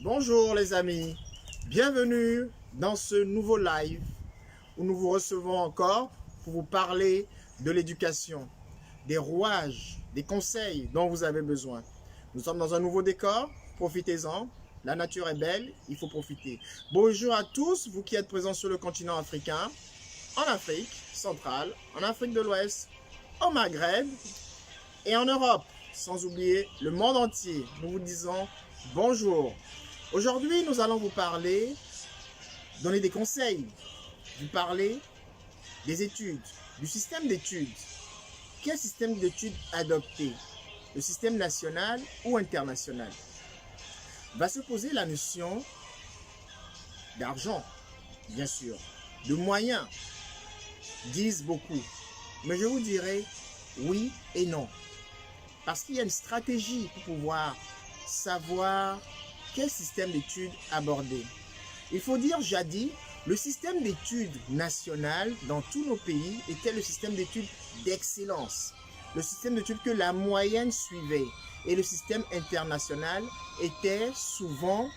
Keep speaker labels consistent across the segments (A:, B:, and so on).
A: Bonjour les amis, bienvenue dans ce nouveau live où nous vous recevons encore pour vous parler de l'éducation, des rouages, des conseils dont vous avez besoin. Nous sommes dans un nouveau décor, profitez-en, la nature est belle, il faut profiter. Bonjour à tous, vous qui êtes présents sur le continent africain, en Afrique centrale, en Afrique de l'Ouest, au Maghreb et en Europe, sans oublier le monde entier. Nous vous disons bonjour. Aujourd'hui, nous allons vous parler, donner des conseils, vous parler des études, du système d'études. Quel système d'études adopter? Le système national ou international? Va se poser la notion d'argent, bien sûr, de moyens, disent beaucoup. Mais je vous dirai oui et non. Parce qu'il y a une stratégie pour pouvoir savoir quel système d'études aborder. Il faut dire jadis, le système d'études national dans tous nos pays était le système d'études d'excellence. Le système d'études que la moyenne suivait. Et le système international était souvent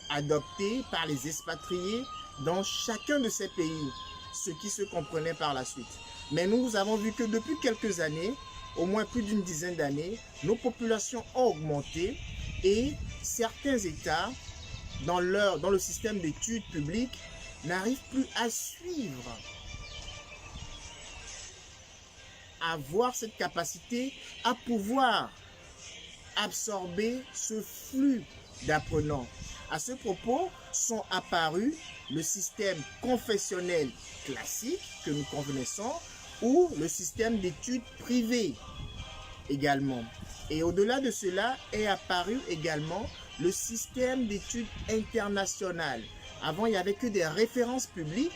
A: adopté par les expatriés dans chacun de ces pays, ce qui se comprenait par la suite. Mais nous avons vu que depuis quelques années, au moins plus d'une dizaine d'années, nos populations ont augmenté et certains États, dans le système d'études publiques, n'arrivent plus à suivre, à avoir cette capacité à pouvoir absorber ce flux d'apprenants. À ce propos, sont apparus le système confessionnel classique que nous connaissons ou le système d'études privées également. Et au-delà de cela est apparu également le système d'études internationales. Avant, il n'y avait que des références publiques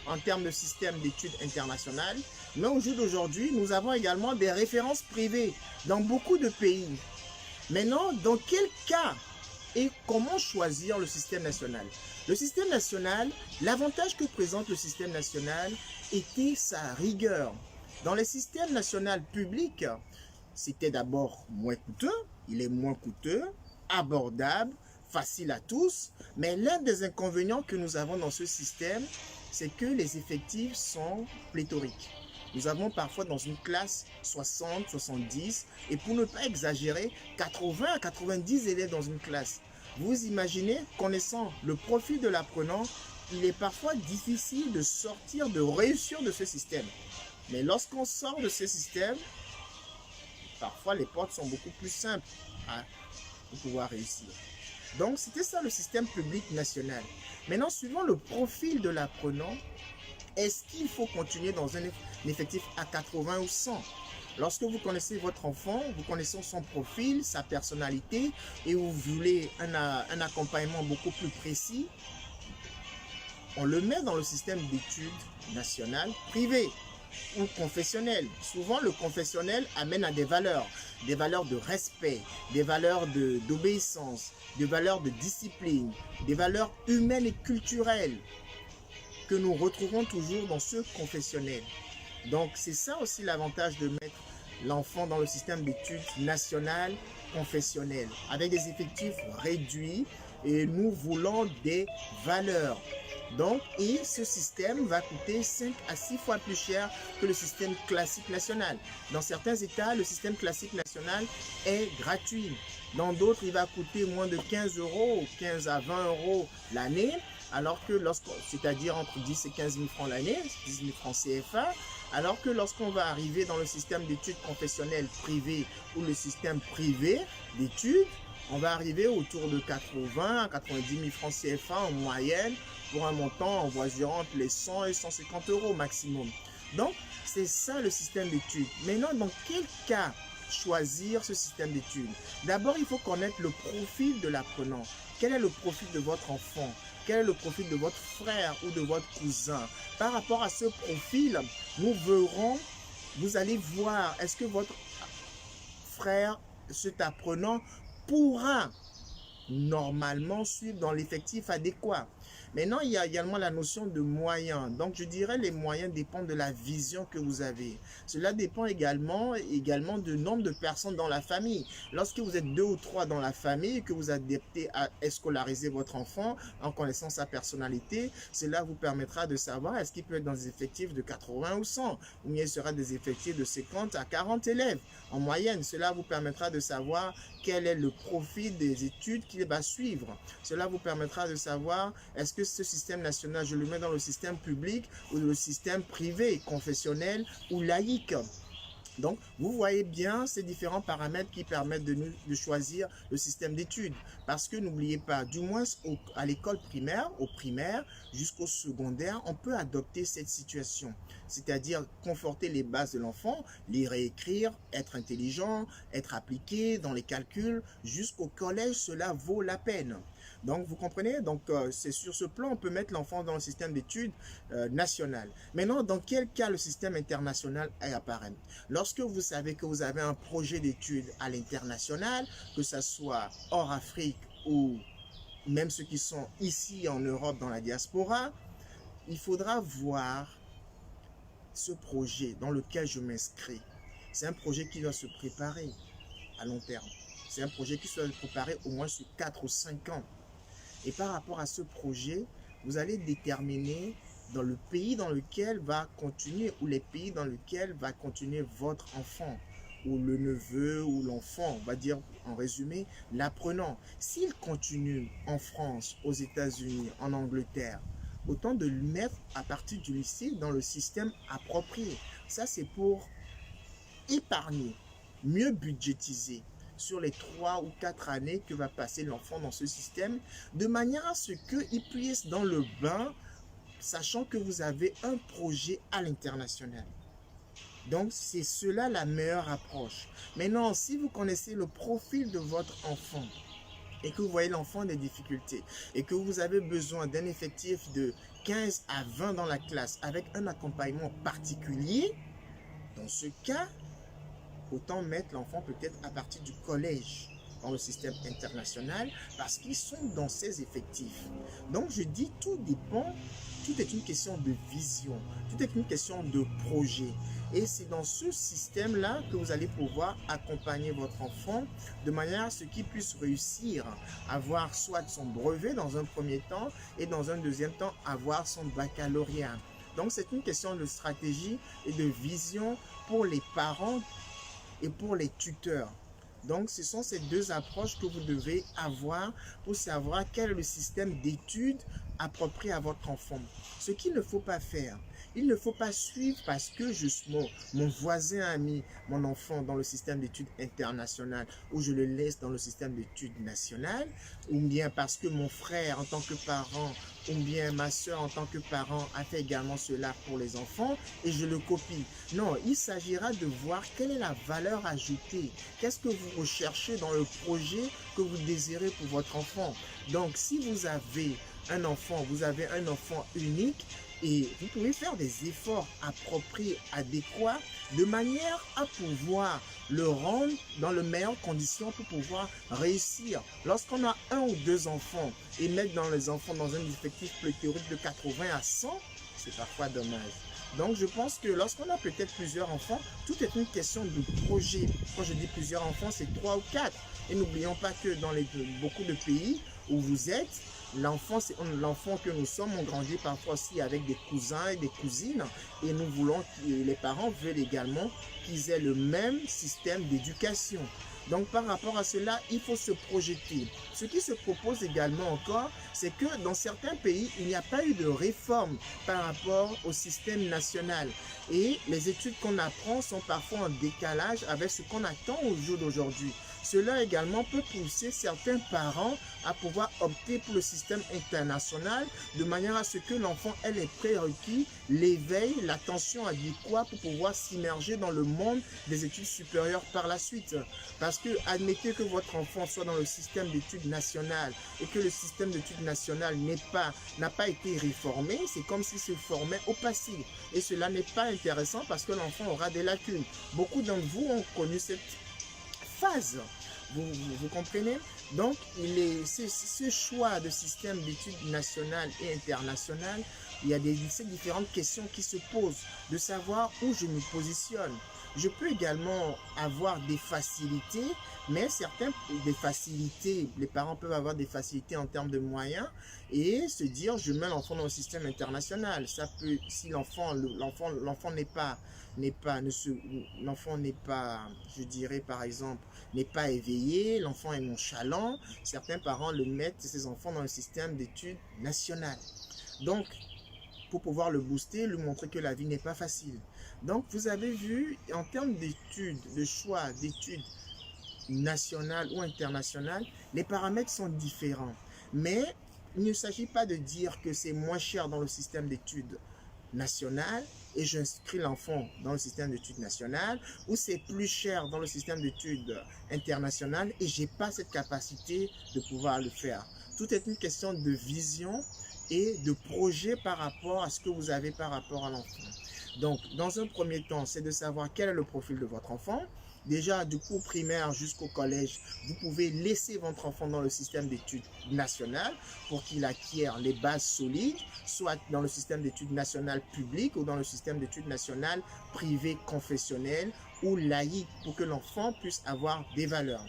A: en termes de système d'études internationales. Mais au jour d'aujourd'hui, nous avons également des références privées dans beaucoup de pays. Maintenant, dans quel cas et comment choisir le système national? Le système national, l'avantage que présente le système national était sa rigueur. Dans les systèmes nationaux publics, c'était d'abord moins coûteux, il est moins coûteux, abordable, facile à tous, mais l'un des inconvénients que nous avons dans ce système, c'est que les effectifs sont pléthoriques. Nous avons parfois dans une classe 60, 70 et pour ne pas exagérer, 80 à 90 élèves dans une classe. Vous imaginez, connaissant le profil de l'apprenant, il est parfois difficile de sortir, de réussir de ce système. Mais lorsqu'on sort de ce système, parfois les portes sont beaucoup plus simples pour pouvoir réussir. Donc c'était ça le système public national. Maintenant, suivant le profil de l'apprenant, est-ce qu'il faut continuer dans un effectif à 80 ou 100? Lorsque vous connaissez votre enfant, vous connaissez son profil, sa personnalité et vous voulez un accompagnement beaucoup plus précis, on le met dans le système d'études nationales privées ou confessionnelles. Souvent, le confessionnel amène à des valeurs de respect, des valeurs d'obéissance, des valeurs de discipline, des valeurs humaines et culturelles que nous retrouvons toujours dans ce confessionnel. Donc, c'est ça aussi l'avantage de mettre l'enfant dans le système d'études nationales confessionnelles, avec des effectifs réduits et nous voulons des valeurs. Donc, et ce système va coûter 5 à 6 fois plus cher que le système classique national. Dans certains États, le système classique national est gratuit. Dans d'autres, il va coûter moins de 15 euros, 15 à 20 euros l'année, alors que c'est-à-dire entre 10 et 15 000 francs l'année, 10 000 francs CFA, alors que lorsqu'on va arriver dans le système d'études confessionnelles privées ou le système privé d'études, on va arriver autour de 80 à 90 000 francs CFA en moyenne pour un montant avoisinant entre les 100 et 150 euros maximum. Donc, c'est ça le système d'études. Maintenant, dans quel cas choisir ce système d'études? D'abord, il faut connaître le profil de l'apprenant. Quel est le profil de votre enfant? Quel est le profil de votre frère ou de votre cousin? Par rapport à ce profil, nous verrons, vous allez voir, est-ce que votre frère, cet apprenant, pourra normalement suivre dans l'effectif adéquat. Maintenant, il y a également la notion de moyens. Donc, je dirais les moyens dépendent de la vision que vous avez. Cela dépend également du nombre de personnes dans la famille. Lorsque vous êtes 2 ou 3 dans la famille et que vous adaptez à scolariser votre enfant en connaissant sa personnalité, cela vous permettra de savoir est-ce qu'il peut être dans des effectifs de 80 ou 100, ou bien il sera des effectifs de 50 à 40 élèves en moyenne. Cela vous permettra de savoir quel est le profil des études qu'il va suivre. Cela vous permettra de savoir est-ce que ce système national, je le mets dans le système public ou le système privé, confessionnel ou laïque. Donc, vous voyez bien ces différents paramètres qui permettent de choisir le système d'études. Parce que n'oubliez pas, du moins à l'école primaire, au primaire jusqu'au secondaire, on peut adopter cette situation. C'est-à-dire conforter les bases de l'enfant, lire et écrire, être intelligent, être appliqué dans les calculs. Jusqu'au collège, cela vaut la peine. Donc, vous comprenez? Donc, c'est sur ce plan, on peut mettre l'enfant dans le système d'études national. Maintenant, dans quel cas le système international apparaît? Lorsque vous savez que vous avez un projet d'études à l'international, que ce soit hors Afrique ou même ceux qui sont ici en Europe dans la diaspora, il faudra voir ce projet dans lequel je m'inscris. C'est un projet qui doit se préparer à long terme. C'est un projet qui doit se préparer au moins sur 4 ou 5 ans. Et par rapport à ce projet, vous allez déterminer dans le pays dans lequel va continuer ou les pays dans lesquels va continuer votre enfant ou le neveu ou l'enfant, on va dire en résumé, l'apprenant. S'il continue en France, aux États-Unis, en Angleterre, autant de le mettre à partir du lycée dans le système approprié. Ça, c'est pour épargner, mieux budgétiser sur les 3 ou 4 années que va passer l'enfant dans ce système, de manière à ce qu'il puisse dans le bain, sachant que vous avez un projet à l'international. Donc, c'est cela la meilleure approche. Maintenant, si vous connaissez le profil de votre enfant et que vous voyez l'enfant des difficultés et que vous avez besoin d'un effectif de 15 à 20 dans la classe avec un accompagnement particulier, dans ce cas, autant mettre l'enfant peut-être à partir du collège dans le système international parce qu'ils sont dans ces effectifs. Donc je dis tout dépend, tout est une question de vision, tout est une question de projet. Et c'est dans ce système-là que vous allez pouvoir accompagner votre enfant de manière à ce qu'il puisse réussir à avoir soit son brevet dans un premier temps et dans un deuxième temps avoir son baccalauréat. Donc c'est une question de stratégie et de vision pour les parents et pour les tuteurs. Donc, ce sont ces deux approches que vous devez avoir pour savoir quel est le système d'études approprié à votre enfant. Ce qu'il ne faut pas faire, il ne faut pas suivre parce que mon voisin a mis mon enfant dans le système d'études internationales ou je le laisse dans le système d'études nationales, ou bien parce que mon frère en tant que parent ou bien ma soeur en tant que parent a fait également cela pour les enfants et je le copie. Non, il s'agira de voir quelle est la valeur ajoutée. Qu'est-ce que vous recherchez dans le projet que vous désirez pour votre enfant. Donc, si vous avez un enfant unique, et vous pouvez faire des efforts appropriés, adéquats, de manière à pouvoir le rendre dans les meilleures conditions pour pouvoir réussir. Lorsqu'on a 1 ou 2 enfants et mettre dans les enfants dans un effectif pléthorique de 80 à 100, c'est parfois dommage. Donc, je pense que lorsqu'on a peut-être plusieurs enfants, tout est une question de projet. Quand je dis plusieurs enfants, c'est 3 ou 4. Et n'oublions pas que dans beaucoup de pays où vous êtes, l'enfant que nous sommes, on grandit parfois aussi avec des cousins et des cousines et nous voulons que les parents veulent également qu'ils aient le même système d'éducation. Donc par rapport à cela, il faut se projeter. Ce qui se propose également encore, c'est que dans certains pays, il n'y a pas eu de réforme par rapport au système national. Et les études qu'on apprend sont parfois en décalage avec ce qu'on attend au jour d'aujourd'hui. Cela également peut pousser certains parents à pouvoir opter pour le système international de manière à ce que l'enfant ait les prérequis, l'éveil, l'attention adéquate pour pouvoir s'immerger dans le monde des études supérieures par la suite. Parce que admettez que votre enfant soit dans le système d'études nationales et que le système d'études nationales n'a pas été réformé, c'est comme s'il se formait au passé. Et cela n'est pas intéressant parce que l'enfant aura des lacunes. Beaucoup d'entre vous ont connu cette phase. Vous comprenez? Donc, ce choix de système d'études nationales et internationales, il y a ces différentes questions qui se posent, de savoir où je me positionne. Je peux également avoir des facilités, mais des facilités, les parents peuvent avoir des facilités en termes de moyens et se dire, je mets l'enfant dans le système international. Ça peut, si l'enfant l'enfant n'est pas, je dirais par exemple, n'est pas éveillé, l'enfant est nonchalant, certains parents mettent ses enfants dans le système d'études nationales. Donc, pour pouvoir le booster, lui montrer que la vie n'est pas facile. Donc, vous avez vu, en termes d'études, de choix d'études nationales ou internationales, les paramètres sont différents. Mais il ne s'agit pas de dire que c'est moins cher dans le système d'études nationales et j'inscris l'enfant dans le système d'études nationales, ou c'est plus cher dans le système d'études internationales et j'ai pas cette capacité de pouvoir le faire. Tout est une question de vision et de projet par rapport à ce que vous avez par rapport à l'enfant. Donc, dans un premier temps, c'est de savoir quel est le profil de votre enfant. Déjà, du cours primaire jusqu'au collège, vous pouvez laisser votre enfant dans le système d'études nationales pour qu'il acquiert les bases solides, soit dans le système d'études nationales publiques ou dans le système d'études nationales privées confessionnelles ou laïques pour que l'enfant puisse avoir des valeurs.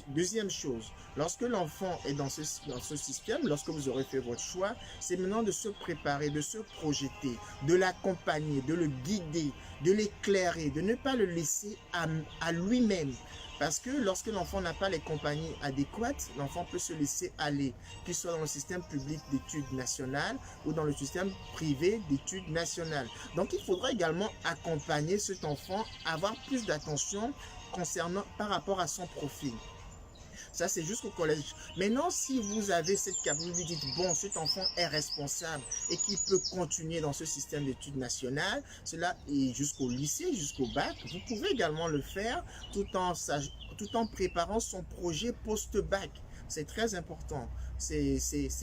A: Deuxième chose, lorsque l'enfant est dans ce système, lorsque vous aurez fait votre choix, c'est maintenant de se préparer, de se projeter, de l'accompagner, de le guider, de l'éclairer, de ne pas le laisser à lui-même. Parce que lorsque l'enfant n'a pas les compagnies adéquates, l'enfant peut se laisser aller, qu'il soit dans le système public d'études nationales ou dans le système privé d'études nationales. Donc, il faudra également accompagner cet enfant, avoir plus d'attention par rapport à son profil. Ça, c'est jusqu'au collège. Maintenant, si vous avez cette capacité, vous dites, bon, cet enfant est responsable et qu'il peut continuer dans ce système d'études nationales, cela est jusqu'au lycée, jusqu'au bac, vous pouvez également le faire tout en préparant son projet post-bac. C'est très important, c'est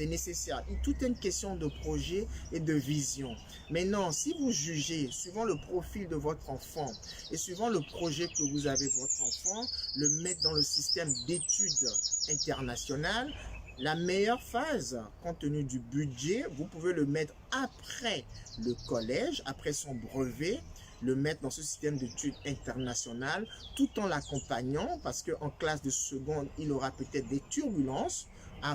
A: nécessaire. Tout est une question de projet et de vision. Maintenant, si vous jugez, suivant le profil de votre enfant et suivant le projet que vous avez pour votre enfant, le mettre dans le système d'études internationales, la meilleure phase, compte tenu du budget, vous pouvez le mettre après le collège, après son brevet, le mettre dans ce système d'études internationales tout en l'accompagnant parce qu'en classe de seconde, il aura peut-être des turbulences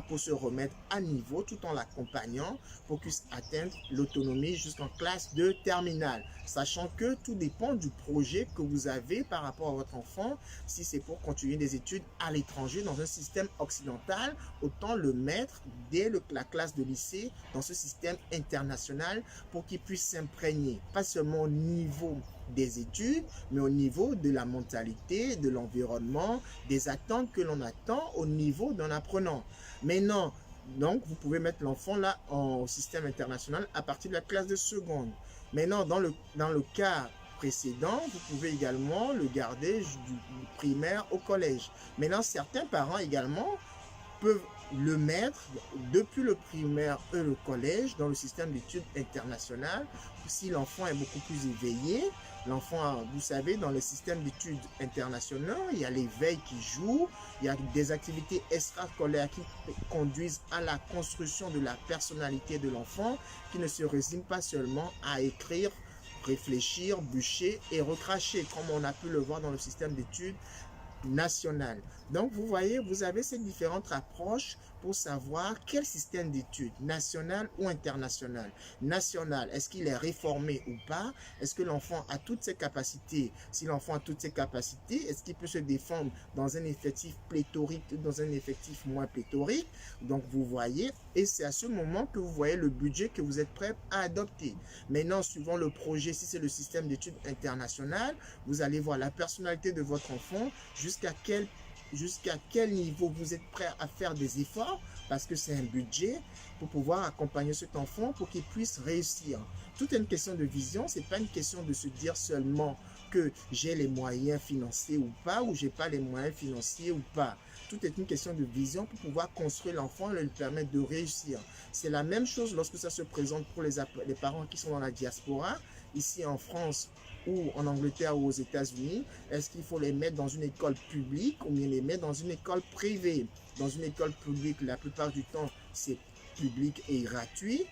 A: pour se remettre à niveau tout en l'accompagnant pour qu'il puisse atteindre l'autonomie jusqu'en classe de terminale. Sachant que tout dépend du projet que vous avez par rapport à votre enfant. Si c'est pour continuer des études à l'étranger dans un système occidental, autant le mettre dès la classe de lycée dans ce système international pour qu'il puisse s'imprégner, pas seulement au niveau des études, mais au niveau de la mentalité, de l'environnement, des attentes que l'on attend au niveau d'un apprenant. Maintenant, donc, vous pouvez mettre l'enfant là au système international à partir de la classe de seconde. Maintenant, dans le cas précédent, vous pouvez également le garder du primaire au collège. Maintenant, certains parents également peuvent le mettre depuis le primaire et le collège dans le système d'études internationales. Si l'enfant est beaucoup plus éveillé, l'enfant, vous savez, dans le système d'études internationaux, il y a l'éveil qui joue, il y a des activités extrascolaires qui conduisent à la construction de la personnalité de l'enfant, qui ne se résume pas seulement à écrire, réfléchir, bûcher et recracher, comme on a pu le voir dans le système d'études nationales. Donc, vous voyez, vous avez ces différentes approches pour savoir quel système d'études, national ou international. National, est-ce qu'il est réformé ou pas? Est-ce que l'enfant a toutes ses capacités? Si l'enfant a toutes ses capacités, est-ce qu'il peut se défendre dans un effectif pléthorique ou dans un effectif moins pléthorique? Donc, vous voyez, et c'est à ce moment que vous voyez le budget que vous êtes prêt à adopter. Maintenant, suivant le projet, si c'est le système d'études internationales, vous allez voir la personnalité de votre enfant, jusqu'à quel niveau vous êtes prêt à faire des efforts, parce que c'est un budget pour pouvoir accompagner cet enfant pour qu'il puisse réussir. Tout est une question de vision, c'est pas une question de se dire seulement que j'ai les moyens financiers ou pas, ou j'ai pas les moyens financiers ou pas. Tout est une question de vision pour pouvoir construire l'enfant et lui permettre de réussir. C'est la même chose lorsque ça se présente pour les parents qui sont dans la diaspora, ici en France ou en Angleterre ou aux États-Unis. Est-ce qu'il faut les mettre dans une école publique ou bien les mettre dans une école privée? dans une école publique, la plupart du temps, c'est public et gratuit.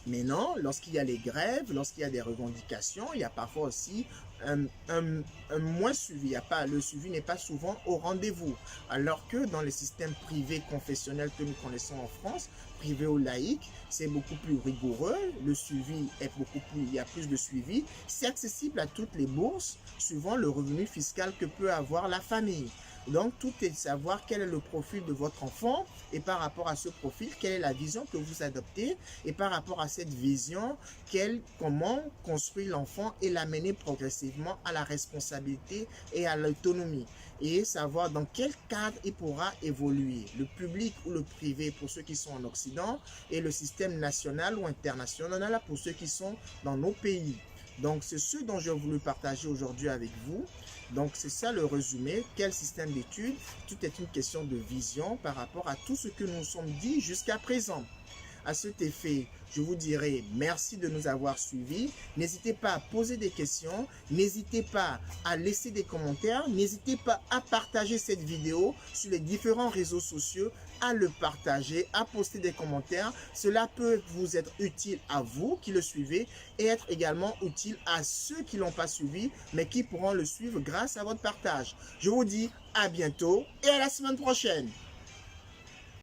A: Mais non, lorsqu'il y a les grèves, lorsqu'il y a des revendications, il y a parfois aussi un moins suivi. Le suivi n'est pas souvent au rendez-vous. Alors que dans les systèmes privés confessionnels que nous connaissons en France, privés ou laïques, c'est beaucoup plus rigoureux. Le suivi est il y a plus de suivi. C'est accessible à toutes les bourses, suivant le revenu fiscal que peut avoir la famille. Donc, tout est de savoir quel est le profil de votre enfant et par rapport à ce profil, quelle est la vision que vous adoptez et par rapport à cette vision, comment construire l'enfant et l'amener progressivement à la responsabilité et à l'autonomie et savoir dans quel cadre il pourra évoluer, le public ou le privé pour ceux qui sont en Occident et le système national ou international pour ceux qui sont dans nos pays. Donc, c'est ce dont j'ai voulu partager aujourd'hui avec vous. Donc, c'est ça le résumé. Quel système d'études? Tout est une question de vision par rapport à tout ce que nous sommes dit jusqu'à présent. À cet effet, je vous dirai merci de nous avoir suivis. N'hésitez pas à poser des questions. N'hésitez pas à laisser des commentaires. N'hésitez pas à partager cette vidéo sur les différents réseaux sociaux, à le partager, à poster des commentaires. Cela peut vous être utile à vous qui le suivez et être également utile à ceux qui ne l'ont pas suivi, mais qui pourront le suivre grâce à votre partage. Je vous dis à bientôt et à la semaine prochaine.